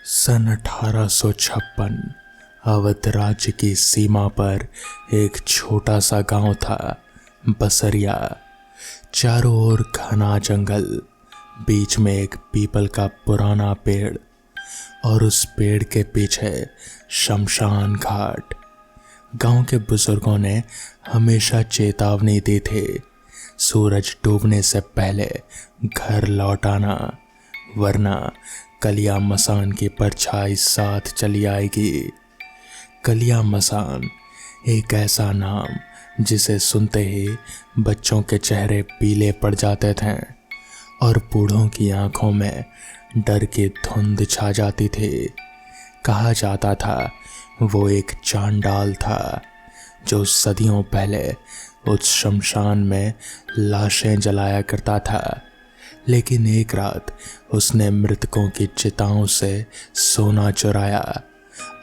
सन 1856 अवध राज्य की सीमा पर एक छोटा सा गांव था, बसरिया। चारों ओर घना जंगल, बीच में एक पीपल का पुराना पेड़ और उस पेड़ के पीछे शमशान घाट। गांव के बुजुर्गों ने हमेशा चेतावनी दी थी, सूरज डूबने से पहले घर लौट आना, वरना कलिया मसान की परछाई साथ चली आएगी। कलिया मसान एक ऐसा नाम जिसे सुनते ही बच्चों के चेहरे पीले पड़ जाते थे और बूढ़ों की आंखों में डर की धुंध छा जाती थी। कहा जाता था वो एक चांडाल था जो सदियों पहले उस शमशान में लाशें जलाया करता था, लेकिन एक रात उसने मृतकों की चिताओं से सोना चुराया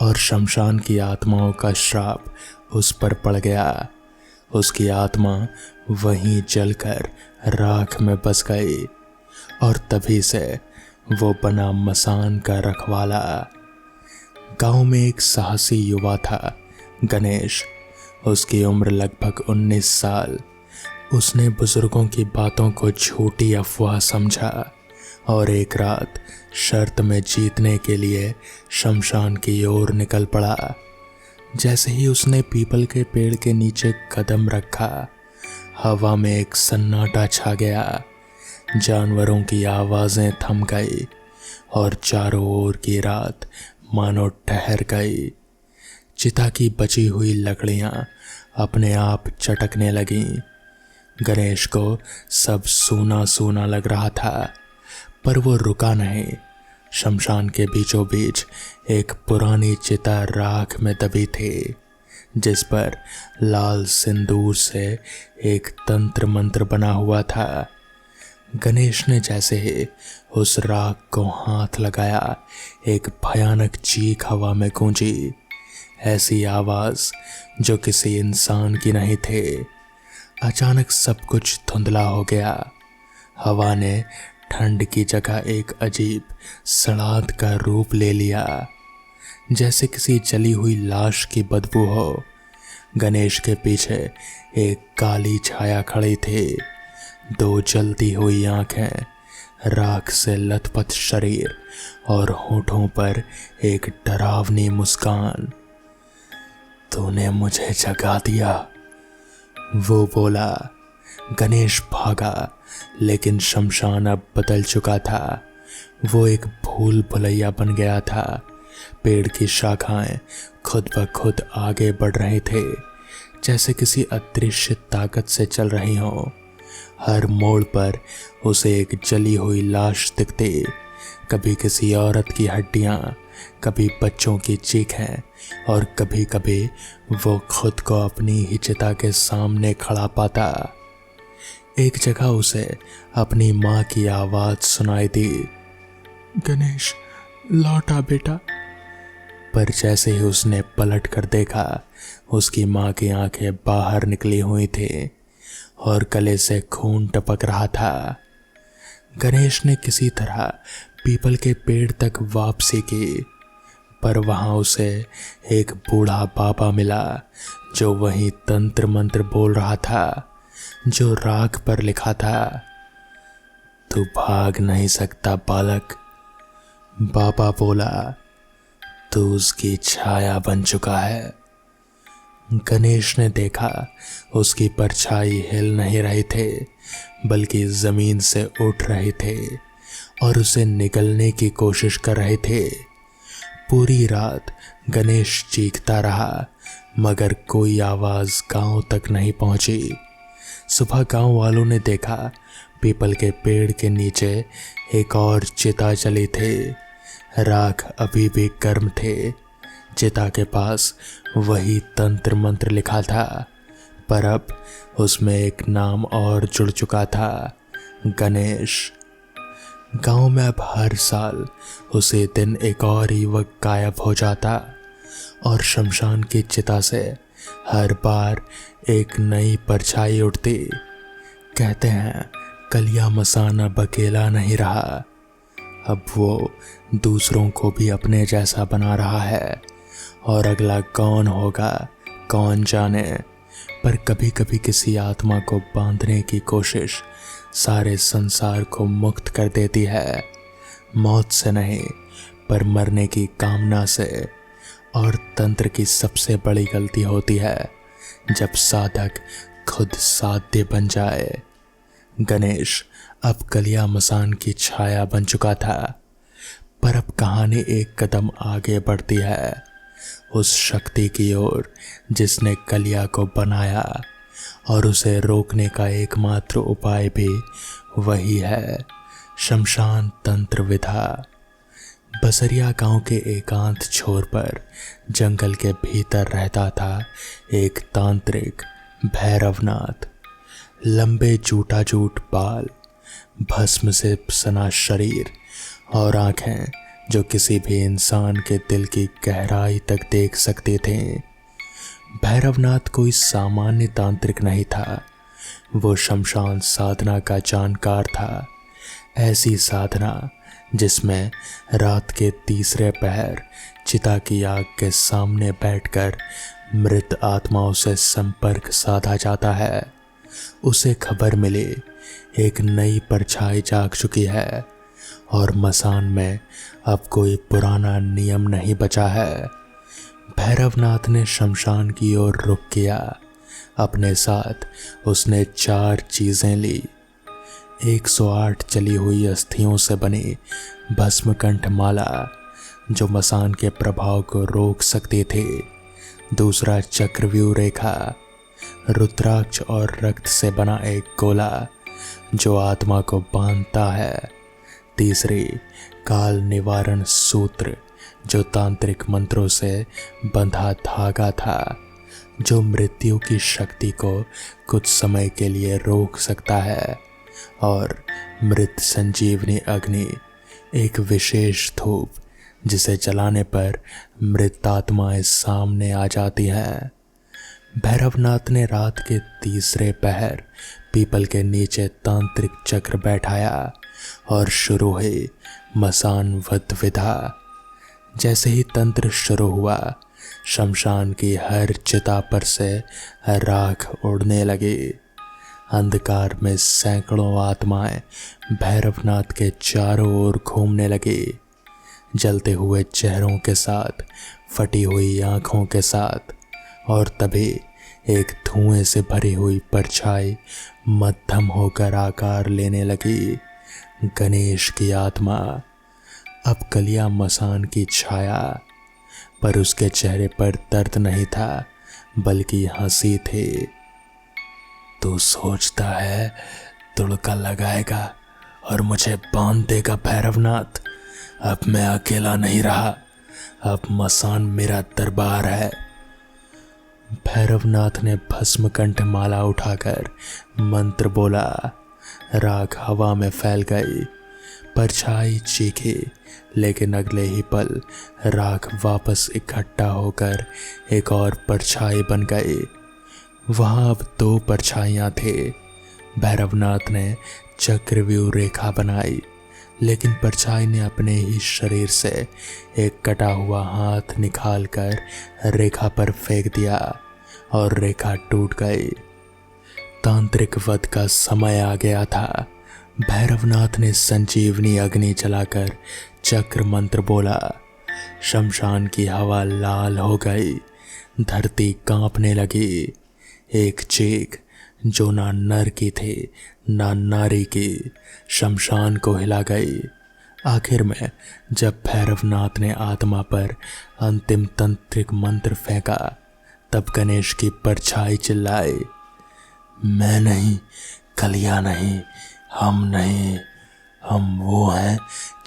और शमशान की आत्माओं का श्राप उस पर पड़ गया। उसकी आत्मा वहीं जलकर राख में बस गई और तभी से वो बना मसान का रखवाला। गांव में एक साहसी युवा था, गणेश। उसकी उम्र लगभग 19 साल। उसने बुजुर्गों की बातों को झूठी अफवाह समझा और एक रात शर्त में जीतने के लिए शमशान की ओर निकल पड़ा। जैसे ही उसने पीपल के पेड़ के नीचे कदम रखा, हवा में एक सन्नाटा छा गया। जानवरों की आवाजें थम गई और चारों ओर की रात मानो ठहर गई। चिता की बची हुई लकड़ियां अपने आप चटकने लगीं। गणेश को सब सूना सूना लग रहा था, पर वो रुका नहीं। शमशान के बीचों बीच एक पुरानी चिता राख में दबी थी, जिस पर लाल सिंदूर से एक तंत्र मंत्र बना हुआ था। गणेश ने जैसे ही उस राख को हाथ लगाया, एक भयानक चीख हवा में गूंजी। ऐसी आवाज जो किसी इंसान की नहीं थी। अचानक सब कुछ धुंधला हो गया। हवा ने ठंड की जगह एक अजीब सड़ाद का रूप ले लिया, जैसे किसी जली हुई लाश की बदबू हो। गणेश के पीछे एक काली छाया खड़ी थी, 2 जलती हुई आंखें, राख से लथपथ शरीर और होठों पर एक डरावनी मुस्कान। तूने मुझे जगा दिया, वो बोला। गणेश भागा, लेकिन शमशान अब बदल चुका था। वो एक भूल भुलैया बन गया था। पेड़ की शाखाएं खुद ब खुद आगे बढ़ रहे थे, जैसे किसी अदृश्य ताकत से चल रही हो। हर मोड़ पर उसे एक जली हुई लाश दिखती, कभी किसी औरत की हड्डियां, कभी बच्चों की चीखें और कभी कभी वो खुद को अपनी ही चिता के सामने खड़ा पाता। एक जगह उसे अपनी माँ की आवाज सुनाई दी, गणेश लौटा बेटा। पर जैसे ही उसने पलट कर देखा, उसकी माँ की आंखें बाहर निकली हुई थी और गले से खून टपक रहा था। गणेश ने किसी तरह पीपल के पेड़ तक वापसी की, पर वहां उसे एक बूढ़ा बाबा मिला जो वही तंत्र मंत्र बोल रहा था जो राख पर लिखा था। तू भाग नहीं सकता बालक, बाबा बोला। तू उसकी छाया बन चुका है। गणेश ने देखा उसकी परछाई हिल नहीं रही थे, बल्कि जमीन से उठ रहे थे और उसे निगलने की कोशिश कर रहे थे। पूरी रात गणेश चीखता रहा, मगर कोई आवाज गांव तक नहीं पहुंची। सुबह गांव वालों ने देखा पीपल के पेड़ के नीचे एक और चिता जली थी। राख अभी भी गर्म थे। चिता के पास वही तंत्र मंत्र लिखा था, पर अब उसमें एक नाम और जुड़ चुका था, गणेश। गांव में अब हर साल उसी दिन एक और युवक गायब हो जाता और शमशान की चिता से हर बार एक नई परछाई उठती। कहते हैं कलिया मसान अब अकेला नहीं रहा, अब वो दूसरों को भी अपने जैसा बना रहा है, और अगला कौन होगा कौन जाने। पर कभी कभी किसी आत्मा को बांधने की कोशिश सारे संसार को मुक्त कर देती है, मौत से नहीं पर मरने की कामना से। और तंत्र की सबसे बड़ी गलती होती है जब साधक खुद साध्य बन जाए। गणेश अब कलिया मसान की छाया बन चुका था, पर अब कहानी एक कदम आगे बढ़ती है, उस शक्ति की ओर जिसने कलिया को बनाया, और उसे रोकने का एकमात्र उपाय भी वही है, शमशान तंत्र विधा। बसरिया गांव के एकांत छोर पर जंगल के भीतर रहता था एक तांत्रिक, भैरवनाथ। लंबे जूट बाल, भस्म से सना शरीर और आंखें जो किसी भी इंसान के दिल की गहराई तक देख सकते थे। भैरवनाथ कोई सामान्य तांत्रिक नहीं था, वो शमशान साधना का जानकार था। ऐसी साधना जिसमें रात के तीसरे पहर चिता की आग के सामने बैठकर मृत आत्माओं से संपर्क साधा जाता है। उसे खबर मिली एक नई परछाई जाग चुकी है, और मसान में अब कोई पुराना नियम नहीं बचा है। भैरवनाथ ने शमशान की ओर रुख किया। अपने साथ उसने 4 चीजें ली। 108 जली हुई अस्थियों से बनी भस्मकंठ माला जो मसान के प्रभाव को रोक सकती थी। दूसरा चक्रव्यूह रेखा, रुद्राक्ष और रक्त से बना एक गोला जो आत्मा को बांधता है। तीसरी काल निवारण सूत्र जो तांत्रिक मंत्रों से बंधा धागा था, जो मृत्यु की शक्ति को कुछ समय के लिए रोक सकता है। और मृत संजीवनी अग्नि, एक विशेष धूप जिसे जलाने पर मृत आत्माएं सामने आ जाती हैं। भैरवनाथ ने रात के तीसरे पहर पीपल के नीचे तांत्रिक चक्र बैठाया और शुरू हुई मसान वध विधा। जैसे ही तंत्र शुरू हुआ, शमशान की हर चिता पर से राख उड़ने लगी। अंधकार में सैकड़ों आत्माएं भैरवनाथ के चारों ओर घूमने लगी, जलते हुए चेहरों के साथ, फटी हुई आंखों के साथ। और तभी एक धुएं से भरी हुई परछाई मध्यम होकर आकार लेने लगी। गणेश की आत्मा, अब कलिया मसान की छाया, पर उसके चेहरे पर दर्द नहीं था बल्कि हंसी थी। तू सोचता है तुड़का लगाएगा और मुझे बांध देगा भैरवनाथ? अब मैं अकेला नहीं रहा, अब मसान मेरा दरबार है। भैरवनाथ ने भस्मकंठ माला उठाकर मंत्र बोला। राख हवा में फैल गई। परछाई चीखी, लेकिन अगले ही पल राख वापस इकट्ठा होकर एक और परछाई बन गई। वहां अब 2 परछाइयां थे। भैरवनाथ ने चक्रव्यूह रेखा बनाई, लेकिन परछाई ने अपने ही शरीर से एक कटा हुआ हाथ निकालकर रेखा पर फेंक दिया और रेखा टूट गई। तांत्रिक वध का समय आ गया था। भैरवनाथ ने संजीवनी अग्नि जलाकर चक्र मंत्र बोला। शमशान की हवा लाल हो गई, धरती कांपने लगी। एक चीख जो ना नर की थी ना नारी की, शमशान को हिला गई। आखिर में जब भैरवनाथ ने आत्मा पर अंतिम तांत्रिक मंत्र फेंका, तब गणेश की परछाई चिल्लाई, मैं नहीं, कलिया नहीं, हम नहीं, हम वो हैं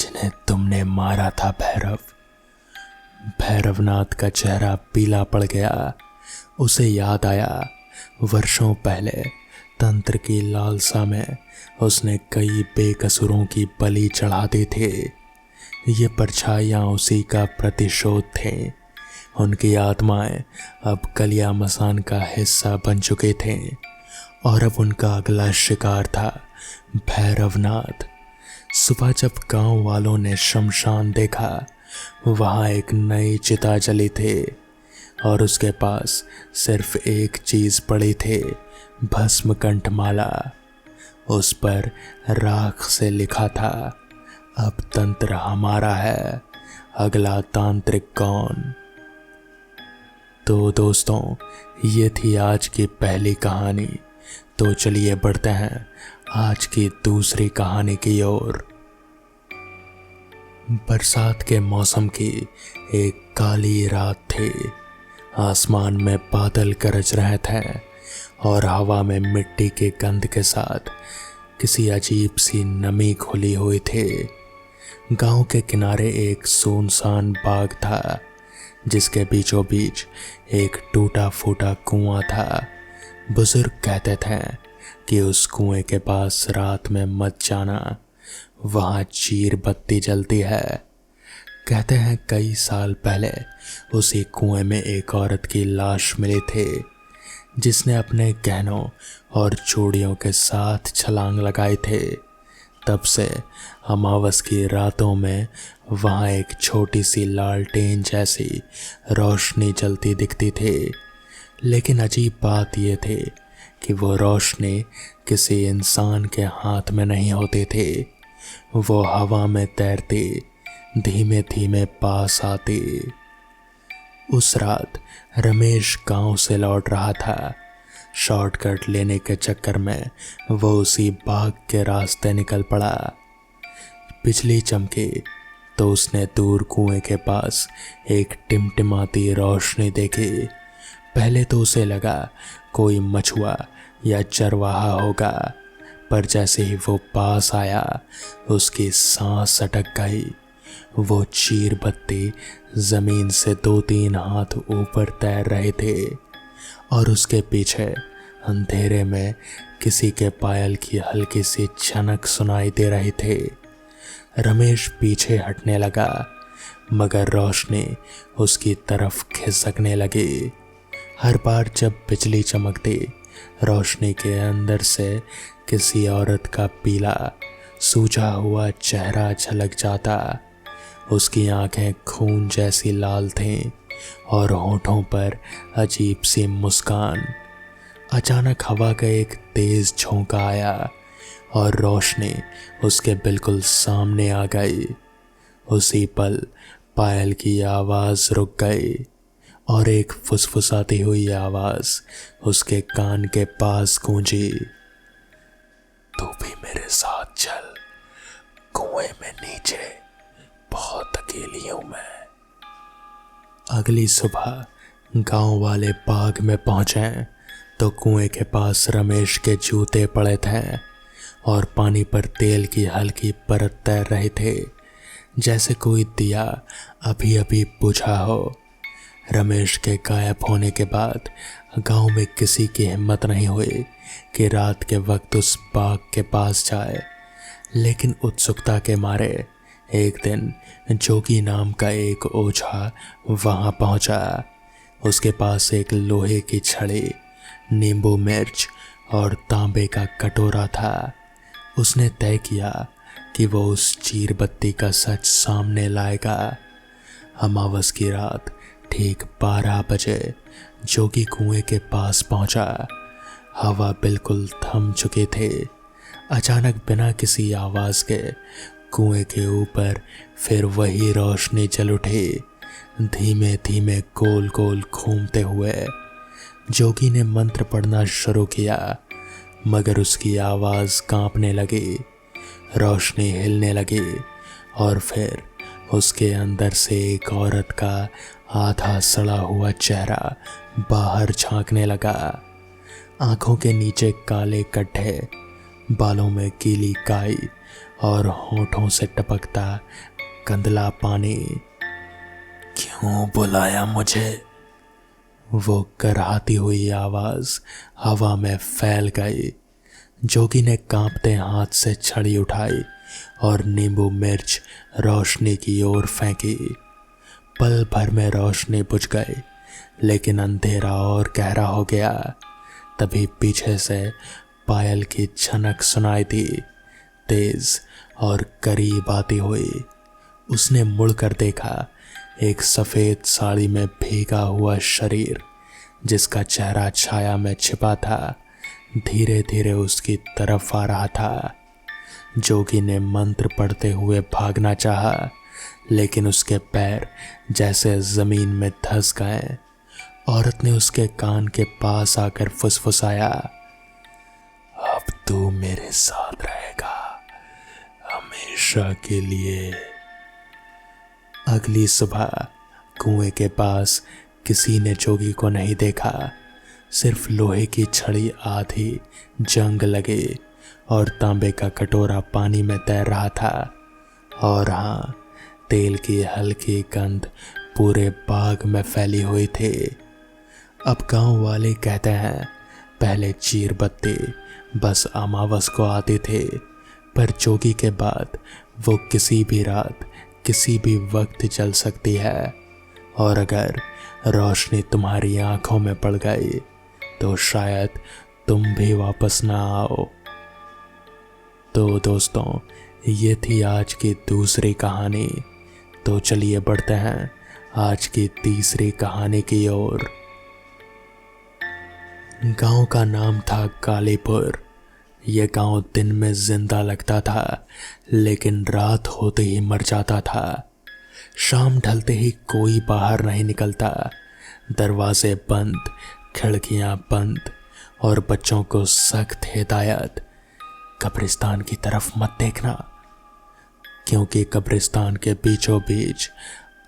जिन्हें तुमने मारा था भैरव। भैरवनाथ का चेहरा पीला पड़ गया। उसे याद आया, वर्षों पहले तंत्र की लालसा में उसने कई बेकसूरों की बलि चढ़ा दी थी। ये परछाइयाँ उसी का प्रतिशोध थे। उनकी आत्माएं अब कलिया मसान का हिस्सा बन चुके थे, और अब उनका अगला शिकार था भैरवनाथ। सुबह जब गांव वालों ने शमशान देखा, वहां एक नई चिता जली थी और उसके पास सिर्फ एक चीज पड़ी थी, भस्म कंठमाला। उस पर राख से लिखा था, अब तंत्र हमारा है, अगला तांत्रिक कौन। तो दोस्तों, ये थी आज की पहली कहानी। तो चलिए बढ़ते हैं आज की दूसरी कहानी की ओर। बरसात के मौसम की एक काली रात थी। आसमान में बादल गरज रहे थे और हवा में मिट्टी के गंध के साथ किसी अजीब सी नमी घुली हुई थी। गांव के किनारे एक सुनसान बाग था, जिसके बीचों बीच एक टूटा फूटा कुआं था। बुजुर्ग कहते थे कि उस कुएं के पास रात में मत जाना, वहां चीर बत्ती जलती है। कहते हैं कई साल पहले उसी कुएं में एक औरत की लाश मिली थी, जिसने अपने गहनों और चूड़ियों के साथ छलांग लगाई थी। तब से अमावस की रातों में वहाँ एक छोटी सी लालटेन जैसी रोशनी जलती दिखती थी। लेकिन अजीब बात यह थी कि वो रोशनी किसी इंसान के हाथ में नहीं होती थी। वो हवा में तैरती, धीमे धीमे पास आती। उस रात रमेश गांव से लौट रहा था। शॉर्टकट लेने के चक्कर में वो उसी बाग के रास्ते निकल पड़ा। बिजली चमकी तो उसने दूर कुएं के पास एक टिमटिमाती रोशनी देखी। पहले तो उसे लगा कोई मछुआ या चरवाहा होगा, पर जैसे ही वो पास आया उसकी सांस अटक गई। वो चीर बत्ती जमीन से 2-3 हाथ ऊपर तैर रहे थे और उसके पीछे अंधेरे में किसी के पायल की हल्की सी छनक सुनाई दे रही थी। रमेश पीछे हटने लगा, मगर रोशनी उसकी तरफ खिसकने लगी। हर बार जब बिजली चमकती, रोशनी के अंदर से किसी औरत का पीला सूजा हुआ चेहरा झलक जाता। उसकी आंखें खून जैसी लाल थीं और होठों पर अजीब सी मुस्कान। अचानक हवा का एक तेज झोंका आया और रोशनी उसके बिल्कुल सामने आ गई। उसी पल पायल की आवाज़ रुक गई और एक फुसफुसाती हुई आवाज़ उसके कान के पास गूंजी, तू भी मेरे साथ चल, कुएं में नीचे बहुत अकेली हूं मैं। अगली सुबह गांव वाले बाग में पहुंचे तो कुएं के पास रमेश के जूते पड़े थे और पानी पर तेल की हल्की परत तैर रहे थे, जैसे कोई दिया अभी अभी बुझा हो। रमेश के गायब होने के बाद गांव में किसी की हिम्मत नहीं हुई कि रात के वक्त उस बाग के पास जाए। लेकिन उत्सुकता के मारे एक दिन जोगी नाम का एक ओझा वहां पहुंचा। उसके पास एक लोहे की छड़ी, नींबू मिर्च और तांबे का कटोरा था। उसने तय किया कि वो उस चीर बत्ती का सच सामने लाएगा। अमावस की रात ठीक 12 बजे जोगी कुएं के पास पहुंचा। हवा बिल्कुल थम चुकी थी। अचानक बिना किसी आवाज के कुएं के ऊपर फिर वही रोशनी जल उठी, धीमे धीमे गोल गोल घूमते हुए। जोगी ने मंत्र पढ़ना शुरू किया, मगर उसकी आवाज कांपने लगी। रोशनी हिलने लगी और फिर उसके अंदर से एक औरत का आधा सड़ा हुआ चेहरा बाहर झांकने लगा। आंखों के नीचे काले गड्ढे, बालों में गीली काई और होठों से टपकता गंदला पानी। क्यों बुलाया मुझे? वो कराहती हुई आवाज हवा में फैल गई। जोगी ने कांपते हाथ से छड़ी उठाई और नींबू मिर्च रोशनी की ओर फेंकी। पल भर में रोशनी बुझ गई, लेकिन अंधेरा और गहरा हो गया। तभी पीछे से पायल की छनक सुनाई दी, तेज और करीब आती हुई उसने मुड़कर देखा एक सफेद साड़ी में भीगा हुआ शरीर, जिसका चेहरा छाया में छिपा था, धीरे धीरे उसकी तरफ आ रहा था। जोगी ने मंत्र पढ़ते हुए भागना चाहा, लेकिन उसके पैर जैसे जमीन में धंस गए। औरत ने उसके कान के पास आकर फुसफुसाया, अब तू मेरे साथ रहेगा हमेशा के लिए। अगली सुबह कुएं के पास किसी ने जोगी को नहीं देखा। सिर्फ लोहे की छड़ी आधी जंग लगे और तांबे का कटोरा पानी में तैर रहा था। और हाँ, तेल की हल्की गंध पूरे बाग में फैली हुई थी। अब गांव वाले कहते हैं पहले चीर बत्ती बस अमावस को आते थे, पर जोगी के बाद वो किसी भी रात किसी भी वक्त जल सकती है। और अगर रोशनी तुम्हारी आंखों में पड़ गई तो शायद तुम भी वापस ना आओ। तो दोस्तों, ये थी आज की दूसरी कहानी। तो चलिए बढ़ते हैं आज की तीसरी कहानी की ओर। गांव का नाम था कालीपुर। यह गांव दिन में जिंदा लगता था, लेकिन रात होते ही मर जाता था। शाम ढलते ही कोई बाहर नहीं निकलता। दरवाजे बंद, खिड़कियां बंद और बच्चों को सख्त हिदायत, कब्रिस्तान की तरफ मत देखना, क्योंकि कब्रिस्तान के बीचों बीच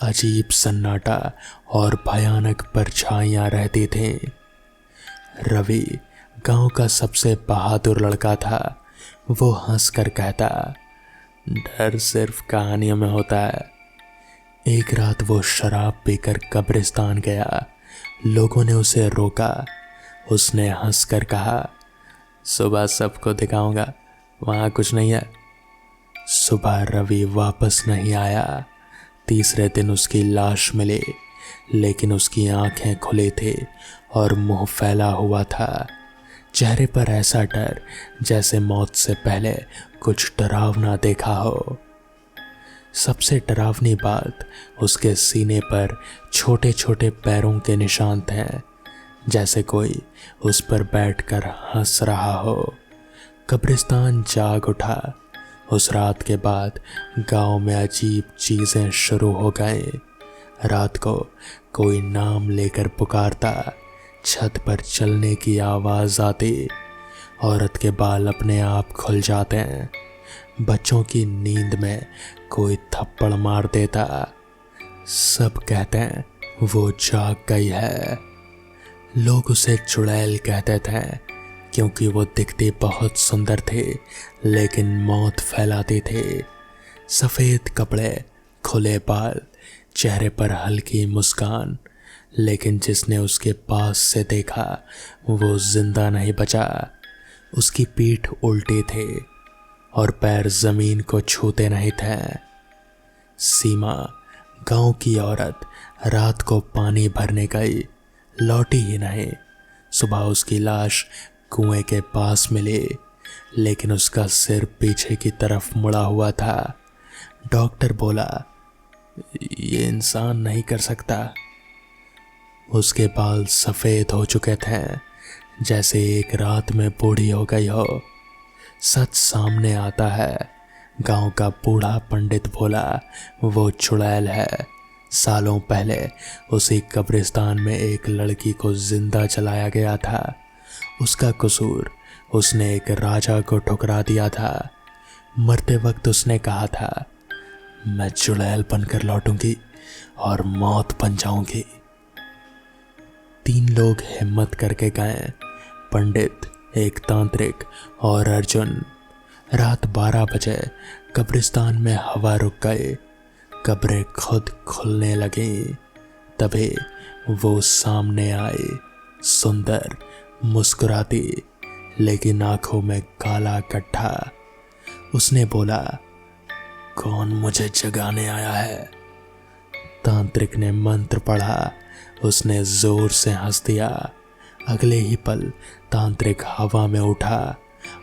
अजीब सन्नाटा और भयानक परछाइयां रहती थीं। रवि गांव का सबसे बहादुर लड़का था। वो हंसकर कहता, डर सिर्फ कहानियों में होता है। एक रात वो शराब पीकर कब्रिस्तान गया। लोगों ने उसे रोका। उसने हंसकर कहा, सुबह सबको दिखाऊंगा, वहां कुछ नहीं है। सुबह रवि वापस नहीं आया। तीसरे दिन उसकी लाश मिली, लेकिन उसकी आंखें खुली थी और मुंह फैला हुआ था। चेहरे पर ऐसा डर जैसे मौत से पहले कुछ डरावना देखा हो। सबसे डरावनी बात, उसके सीने पर छोटे छोटे पैरों के निशान थे, जैसे कोई उस पर बैठकर हंस रहा हो। कब्रिस्तान जाग उठा। उस रात के बाद गांव में अजीब चीजें शुरू हो गई। रात को कोई नाम लेकर पुकारता, छत पर चलने की आवाज आती, औरत के बाल अपने आप खुल जाते हैं, बच्चों की नींद में कोई थप्पड़ मार देता। सब कहते हैं वो जाग गई है। लोग उसे चुड़ैल कहते थे, क्योंकि वो दिखती बहुत सुंदर थी, लेकिन मौत फैलाती थी। सफेद कपड़े, खुले बाल, चेहरे पर हल्की मुस्कान, लेकिन जिसने उसके पास से देखा वो जिंदा नहीं बचा। उसकी पीठ उल्टी थी और पैर जमीन को छूते नहीं थे। सीमा, गांव की औरत, रात को पानी भरने गई, लौटी ही नहीं। सुबह उसकी लाश कुएं के पास मिली, लेकिन उसका सिर पीछे की तरफ मुड़ा हुआ था। डॉक्टर बोला, ये इंसान नहीं कर सकता। उसके बाल सफेद हो चुके थे, जैसे एक रात में बूढ़ी हो गई हो। सच सामने आता है। गांव का बूढ़ा पंडित बोला, वो चुड़ैल है। सालों पहले उसी कब्रिस्तान में एक लड़की को जिंदा जलाया गया था। उसका कसूर, उसने एक राजा को ठुकरा दिया था। मरते वक्त उसने कहा था, मैं चुड़ैल बनकर लौटूंगी और मौत बन जाऊंगी। 3 लोग हिम्मत करके गए, पंडित, एक तांत्रिक और अर्जुन। रात 12 बजे कब्रिस्तान में हवा रुक गई, कब्रें खुद खुलने लगी। तभी वो सामने आई, सुंदर, मुस्कुराती, लेकिन आंखों में काला गड्ढा। उसने बोला, कौन मुझे जगाने आया है? तांत्रिक ने मंत्र पढ़ा। उसने जोर से हंस दिया। अगले ही पल तांत्रिक हवा में उठा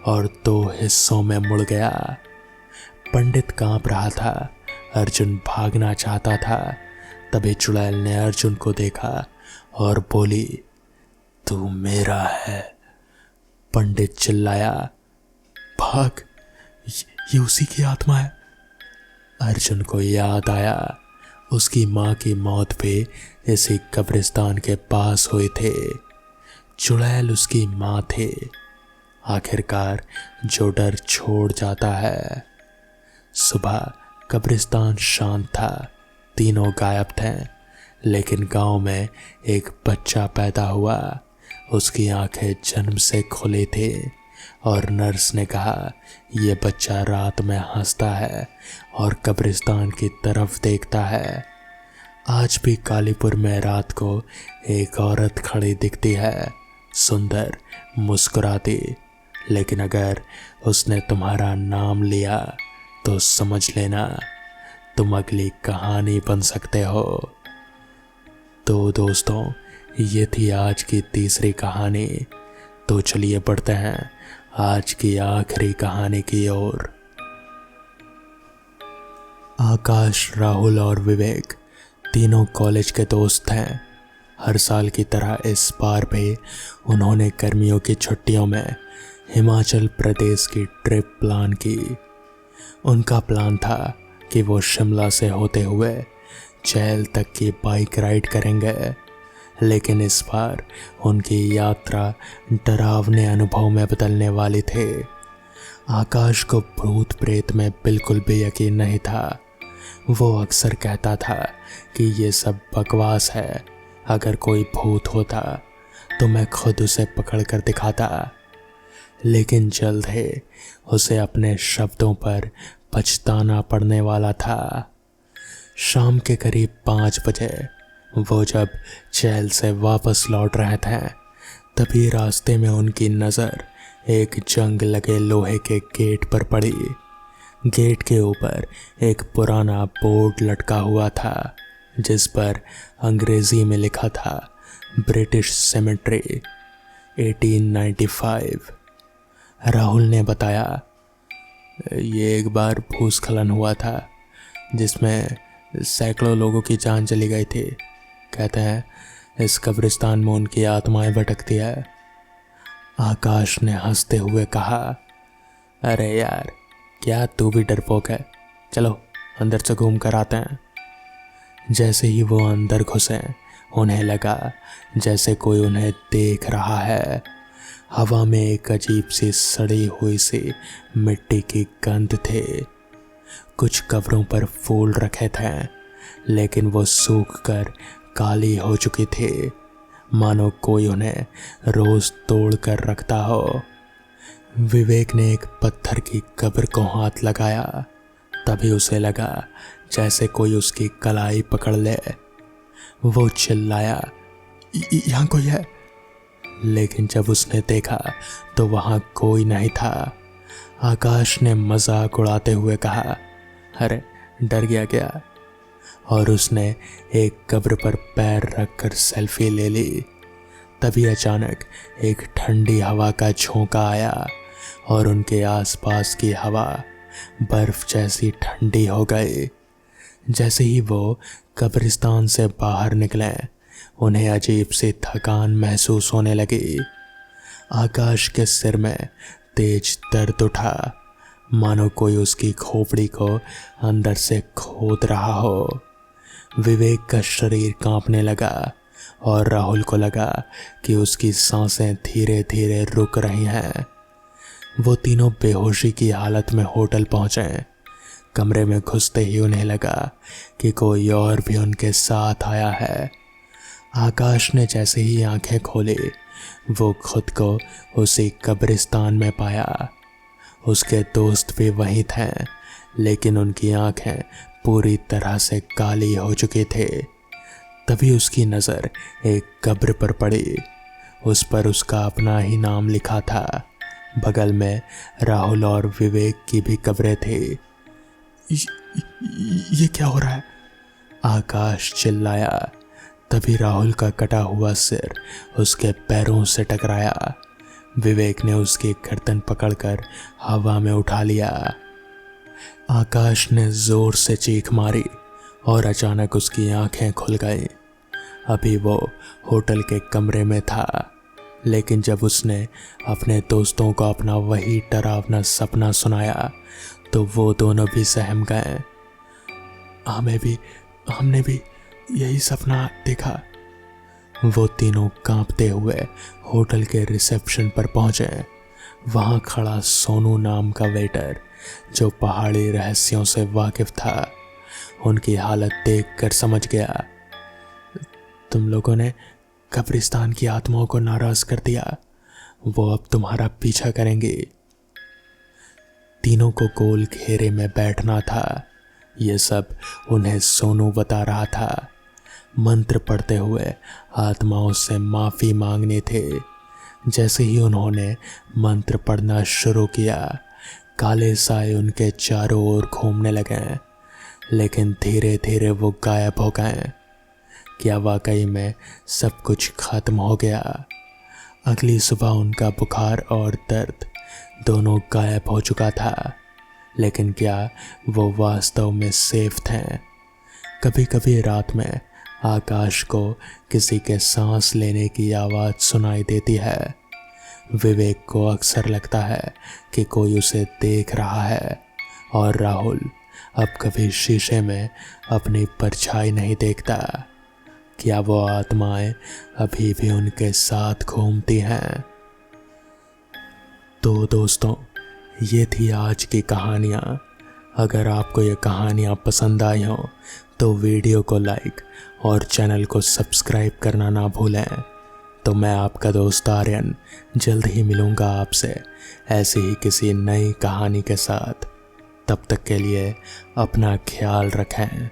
और 2 हिस्सों में मुड़ गया। पंडित कांप रहा था। अर्जुन भागना चाहता था। तभी चुड़ैल ने अर्जुन को देखा और बोली, तू मेरा है। पंडित चिल्लाया, भाग, ये उसी की आत्मा है। अर्जुन को याद आया, उसकी माँ की मौत भी इसी कब्रिस्तान के पास हुई थी। चुड़ैल उसकी माँ थे। आखिरकार जो डर छोड़ जाता है। सुबह कब्रिस्तान शांत था, तीनों गायब थे, लेकिन गांव में एक बच्चा पैदा हुआ। उसकी आंखें जन्म से खुली थी और नर्स ने कहा, यह बच्चा रात में हंसता है और कब्रिस्तान की तरफ देखता है। आज भी कालीपुर में रात को एक औरत खड़ी दिखती है, सुंदर, मुस्कुराती, लेकिन अगर उसने तुम्हारा नाम लिया तो समझ लेना तुम अगली कहानी बन सकते हो। तो दोस्तों, ये थी आज की तीसरी कहानी। तो चलिए बढ़ते हैं आज की आखिरी कहानी की ओर। आकाश, राहुल और विवेक तीनों कॉलेज के दोस्त हैं। हर साल की तरह इस बार भी उन्होंने गर्मियों की छुट्टियों में हिमाचल प्रदेश की ट्रिप प्लान की। उनका प्लान था कि वो शिमला से होते हुए चैल तक की बाइक राइड करेंगे, लेकिन इस बार उनकी यात्रा डरावने अनुभव में बदलने वाली थी। आकाश को भूत प्रेत में बिल्कुल भी यकीन नहीं था। वो अक्सर कहता था कि ये सब बकवास है, अगर कोई भूत होता तो मैं खुद उसे पकड़ कर दिखाता। लेकिन जल्द ही उसे अपने शब्दों पर पछताना पड़ने वाला था। शाम के करीब 5 बजे वो जब चैल से वापस लौट रहे थे, तभी रास्ते में उनकी नज़र एक जंग लगे लोहे के गेट पर पड़ी। गेट के ऊपर एक पुराना बोर्ड लटका हुआ था, जिस पर अंग्रेजी में लिखा था, ब्रिटिश सेमेट्री 1895। राहुल ने बताया, ये एक बार भूस्खलन हुआ था जिसमें सैकड़ों लोगों की जान चली गई थी। कहते हैं इस कब्रिस्तान में उनकी आत्माएं भटकती है। आकाश ने हंसते हुए कहा, अरे यार, क्या तू भी डरपोक है? चलो अंदर से घूम कर आते हैं। जैसे ही वो अंदर घुसे, उन्हें लगा जैसे कोई उन्हें देख रहा है। हवा में एक अजीब सी सड़ी हुई सी मिट्टी की गंध थी। कुछ कब्रों पर फूल रखे थे, लेकिन वो सूख कर काली हो चुकी थी, मानो कोई उन्हें रोज तोड़ कर रखता हो। विवेक ने एक पत्थर की कब्र को हाथ लगाया। तभी उसे लगा जैसे कोई उसकी कलाई पकड़ ले। वो चिल्लाया, यहाँ कोई है। लेकिन जब उसने देखा तो वहाँ कोई नहीं था। आकाश ने मजाक उड़ाते हुए कहा, अरे डर गया क्या? और उसने एक कब्र पर पैर रखकर सेल्फी ले ली। तभी अचानक एक ठंडी हवा का झोंका आया और उनके आसपास की हवा बर्फ जैसी ठंडी हो गई। जैसे ही वो कब्रिस्तान से बाहर निकले, उन्हें अजीब सी थकान महसूस होने लगी। आकाश के सिर में तेज दर्द उठा, मानो कोई उसकी खोपड़ी को अंदर से खोद रहा हो। विवेक का शरीर कांपने लगा और राहुल को लगा कि उसकी सांसें धीरे धीरे रुक रही हैं। वो तीनों बेहोशी की हालत में होटल पहुंचे। कमरे में घुसते ही उन्हें लगा कि कोई और भी उनके साथ आया है। आकाश ने जैसे ही आंखें खोली, वो खुद को उसी कब्रिस्तान में पाया। उसके दोस्त भी वहीं थे, लेकिन उनकी आंखें पूरी तरह से काली हो चुकी थी। तभी उसकी नज़र एक कब्र पर पड़ी। उस पर उसका अपना ही नाम लिखा था। बगल में राहुल और विवेक की भी कब्रें थी। ये क्या हो रहा है? आकाश चिल्लाया। तभी राहुल का कटा हुआ सिर उसके पैरों से टकराया। विवेक ने उसकी गर्दन पकड़कर हवा में उठा लिया। आकाश ने जोर से चीख मारी और अचानक उसकी आंखें खुल गई। अभी वो होटल के कमरे में था, लेकिन जब उसने अपने दोस्तों को अपना वही डरावना सपना सुनाया तो वो दोनों भी सहम गए। हमने भी यही सपना देखा। वो तीनों कांपते हुए होटल के रिसेप्शन पर पहुंचे। वहां खड़ा सोनू नाम का वेटर, जो पहाड़ी रहस्यों से वाकिफ था, उनकी हालत देखकर समझ गया। तुम लोगों ने कब्रिस्तान की आत्माओं को नाराज कर दिया, वो अब तुम्हारा पीछा करेंगी। तीनों को गोल घेरे में बैठना था। ये सब उन्हें सोनू बता रहा था। मंत्र पढ़ते हुए आत्माओं से माफी मांगनी थी। जैसे ही उन्होंने मंत्र पढ़ना शुरू किया, काले साए उनके चारों ओर घूमने लगे, लेकिन धीरे धीरे वो गायब हो गए। क्या वाकई में सब कुछ खत्म हो गया? अगली सुबह उनका बुखार और दर्द दोनों गायब हो चुका था, लेकिन क्या वो वास्तव में सेफ थे? कभी कभी रात में आकाश को किसी के सांस लेने की आवाज़ सुनाई देती है। विवेक को अक्सर लगता है कि कोई उसे देख रहा है, और राहुल अब कभी शीशे में अपनी परछाई नहीं देखता। क्या वो आत्माएं अभी भी उनके साथ घूमती हैं? तो दोस्तों, ये थी आज की कहानियाँ। अगर आपको ये कहानियाँ पसंद आई हों तो वीडियो को लाइक और चैनल को सब्सक्राइब करना ना भूलें। तो मैं आपका दोस्त आर्यन जल्द ही मिलूँगा आपसे ऐसी ही किसी नई कहानी के साथ। तब तक के लिए अपना ख्याल रखें।